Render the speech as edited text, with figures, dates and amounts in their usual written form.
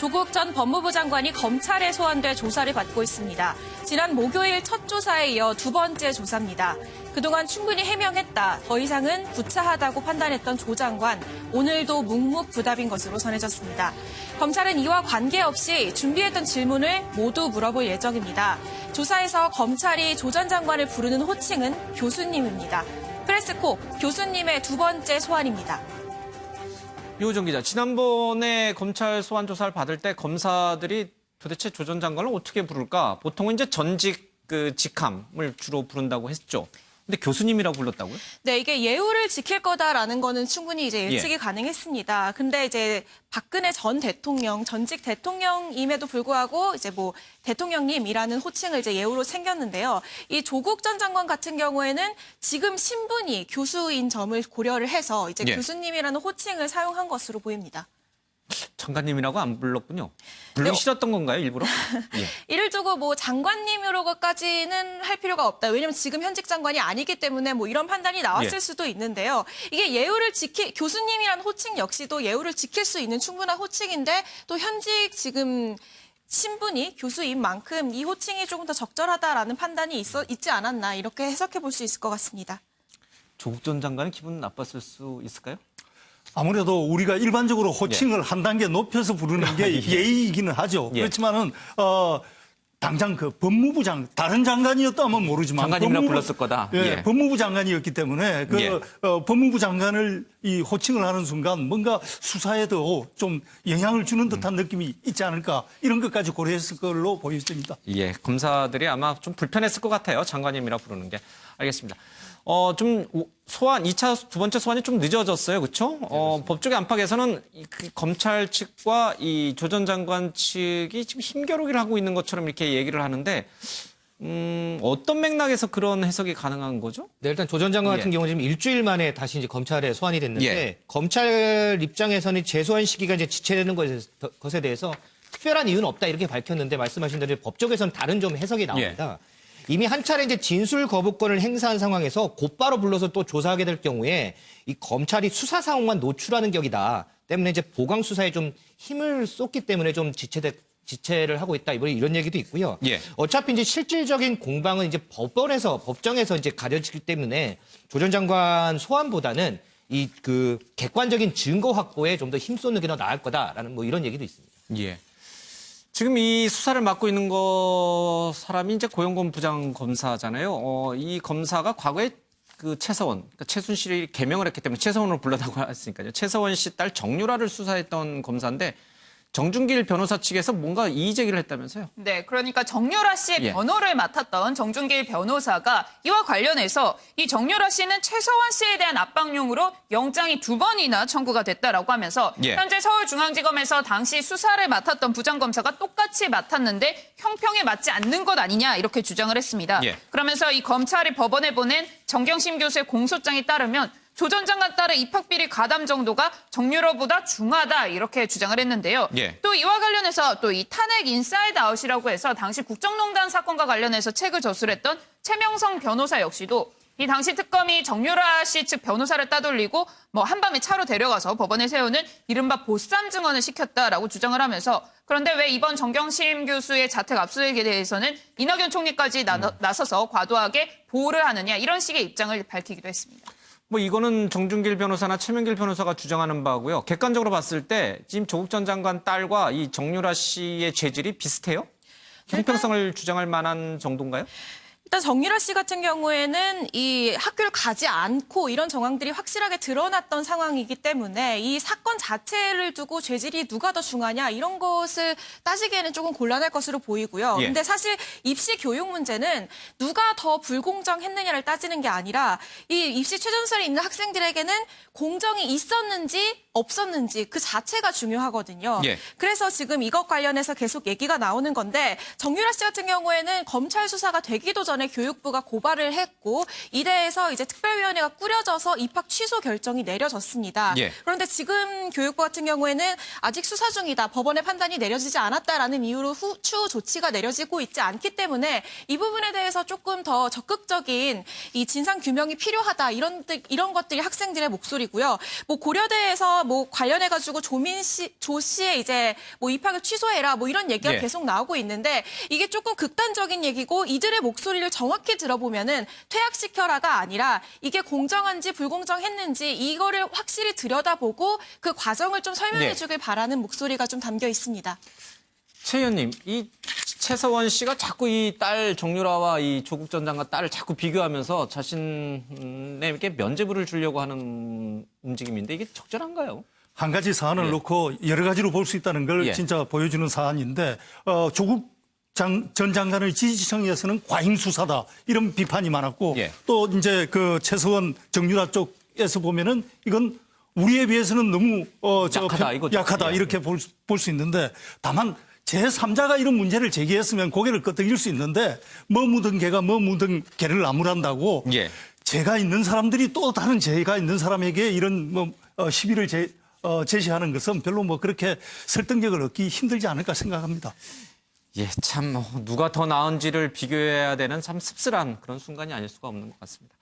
조국 전 법무부 장관이 검찰에 소환돼 조사를 받고 있습니다. 지난 목요일 첫 조사에 이어 두 번째 조사입니다. 그동안 충분히 해명했다, 더 이상은 구차하다고 판단했던 조 장관, 오늘도 묵묵부답인 것으로 전해졌습니다. 검찰은 이와 관계없이 준비했던 질문을 모두 물어볼 예정입니다. 조사에서 검찰이 조 전 장관을 부르는 호칭은 교수님입니다. 프레스코, 교수님의 두 번째 소환입니다. 유호정 기자, 지난번에 검찰 소환 조사를 받을 때 검사들이 도대체 조 전 장관을 어떻게 부를까? 보통은 이제 전직 직함을 주로 부른다고 했죠. 근데 교수님이라고 불렀다고요? 네, 이게 예우를 지킬 거다라는 거는 충분히 이제 예측이 가능했습니다. 근데 이제 박근혜 전 대통령, 전직 대통령임에도 불구하고 이제 뭐 대통령님이라는 호칭을 이제 예우로 챙겼는데요. 이 조국 전 장관 같은 경우에는 지금 신분이 교수인 점을 고려를 해서 이제 교수님이라는 호칭을 사용한 것으로 보입니다. 장관님이라고 안 불렀군요. 부르기 싫었던 건가요, 일부러? 예. 이를 두고 뭐 장관님으로까지는 할 필요가 없다. 왜냐하면 지금 현직 장관이 아니기 때문에 뭐 이런 판단이 나왔을 수도 있는데요. 이게 교수님이라는 호칭 역시도 예우를 지킬 수 있는 충분한 호칭인데 또 현직 지금 신분이 교수인 만큼 이 호칭이 조금 더 적절하다라는 판단이 있지 않았나 이렇게 해석해 볼 수 있을 것 같습니다. 조국 전 장관은 기분 나빴을 수 있을까요? 아무래도 우리가 일반적으로 호칭을 한 단계 높여서 부르는 게 예의이기는 하죠. 그렇지만은 당장 그 법무부장 다른 장관이었다면 모르지만 장관님이라 불렀을 거다. 법무부 장관이었기 때문에 법무부 장관을 이 호칭을 하는 순간 뭔가 수사에도 좀 영향을 주는 듯한 느낌이 있지 않을까 이런 것까지 고려했을 걸로 보여집니다. 예, 검사들이 아마 좀 불편했을 것 같아요. 장관님이라 부르는 게. 알겠습니다. 좀 소환, 2차 두 번째 소환이 좀 늦어졌어요. 그렇죠? 법조계 안팎에서는 검찰 측과 이 조 전 장관 측이 지금 힘겨루기를 하고 있는 것처럼 이렇게 얘기를 하는데 어떤 맥락에서 그런 해석이 가능한 거죠? 네, 일단 조 전 장관 같은 경우는 지금 일주일 만에 다시 이제 검찰에 소환이 됐는데 검찰 입장에서는 재소환 시기가 이제 지체되는 것에 대해서 특별한 이유는 없다 이렇게 밝혔는데 말씀하신 대로 법조계에서는 다른 좀 해석이 나옵니다. 이미 한 차례 이제 진술 거부권을 행사한 상황에서 곧바로 불러서 또 조사하게 될 경우에 이 검찰이 수사 상황만 노출하는 격이다. 때문에 이제 보강 수사에 좀 힘을 쏟기 때문에 좀 지체를 하고 있다. 이런 얘기도 있고요. 어차피 이제 실질적인 공방은 이제 법정에서 이제 가려지기 때문에 조 전 장관 소환보다는 이 객관적인 증거 확보에 좀 더 힘쏟는 게 더 나을 거다라는 뭐 이런 얘기도 있습니다. 예. 지금 이 수사를 맡고 있는 사람이 이제 고영곤 부장검사잖아요. 이 검사가 과거에 최서원, 그러니까 최순실이 개명을 했기 때문에 최서원으로 불러다고 했으니까요. 최서원 씨 딸 정유라를 수사했던 검사인데 정준길 변호사 측에서 뭔가 이의 제기를 했다면서요? 네, 그러니까 정유라 씨의 변호를 맡았던 정준길 변호사가 이와 관련해서 이 정유라 씨는 최서원 씨에 대한 압박용으로 영장이 2번이나 청구가 됐다라고 하면서 현재 서울중앙지검에서 당시 수사를 맡았던 부장검사가 똑같이 맡았는데 형평에 맞지 않는 것 아니냐 이렇게 주장을 했습니다. 그러면서 이 검찰이 법원에 보낸 정경심 교수의 공소장에 따르면 조 전 장관 딸의 입학비리 가담 정도가 정유라보다 중하다 이렇게 주장을 했는데요. 또 이와 관련해서 또 이 탄핵 인사이드 아웃이라고 해서 당시 국정농단 사건과 관련해서 책을 저술했던 최명성 변호사 역시도 이 당시 특검이 정유라 씨 측 변호사를 따돌리고 뭐 한밤에 차로 데려가서 법원에 세우는 이른바 보쌈 증언을 시켰다라고 주장을 하면서 그런데 왜 이번 정경심 교수의 자택 압수수색에 대해서는 이낙연 총리까지 나서서 과도하게 보호를 하느냐 이런 식의 입장을 밝히기도 했습니다. 뭐 이거는 정준길 변호사나 최명길 변호사가 주장하는 바고요. 객관적으로 봤을 때 지금 조국 전 장관 딸과 이 정유라 씨의 죄질이 비슷해요? 형평성을 주장할 만한 정도인가요? 일단 정유라 씨 같은 경우에는 이 학교를 가지 않고 이런 정황들이 확실하게 드러났던 상황이기 때문에 이 사건 자체를 두고 죄질이 누가 더 중하냐 이런 것을 따지기에는 조금 곤란할 것으로 보이고요. 근데 사실 입시 교육 문제는 누가 더 불공정했느냐를 따지는 게 아니라 이 입시 최전선에 있는 학생들에게는 공정이 있었는지 없었는지 그 자체가 중요하거든요. 그래서 지금 이것 관련해서 계속 얘기가 나오는 건데 정유라 씨 같은 경우에는 검찰 수사가 되기도 전에 이번에 교육부가 고발을 했고 이대에서 이제 특별위원회가 꾸려져서 입학 취소 결정이 내려졌습니다. 예. 그런데 지금 교육부 같은 경우에는 아직 수사 중이다. 법원의 판단이 내려지지 않았다라는 이유로 추후 조치가 내려지고 있지 않기 때문에 이 부분에 대해서 조금 더 적극적인 이 진상 규명이 필요하다. 이런 것들이 학생들의 목소리고요. 뭐 고려대에서 뭐 관련해가지고 조 씨의 이제 뭐 입학을 취소해라. 뭐 이런 얘기가 예. 계속 나오고 있는데 이게 조금 극단적인 얘기고 이들의 목소리를 정확히 들어보면은 퇴학시켜라가 아니라 이게 공정한지 불공정했는지 이거를 확실히 들여다보고 그 과정을 좀 설명해 네. 주길 바라는 목소리가 좀 담겨 있습니다. 최 의원님, 이 최서원 씨가 자꾸 이 딸 정유라와 이 조국 전 장관 딸을 자꾸 비교하면서 자신에게 면죄부를 주려고 하는 움직임인데 이게 적절한가요? 한 가지 사안을 예. 놓고 여러 가지로 볼 수 있다는 걸 예. 진짜 보여주는 사안인데 조국 전 장관의 지지층에서는 과잉 수사다 이런 비판이 많았고 예. 또 이제 그 최서원 정유라 쪽에서 보면은 이건 우리에 비해서는 너무 약하다, 이거죠. 약하다 예. 이렇게 볼 수 있는데 다만 제3자가 이런 문제를 제기했으면 고개를 끄덕일 수 있는데 뭐 묻은 개가 뭐 묻은 개를 나무란다고 예. 죄가 있는 사람들이 또 다른 죄가 있는 사람에게 이런 시비를 제시하는 것은 별로 뭐 그렇게 설득력을 얻기 힘들지 않을까 생각합니다. 예, 참 누가 더 나은지를 비교해야 되는 참 씁쓸한 그런 순간이 아닐 수가 없는 것 같습니다.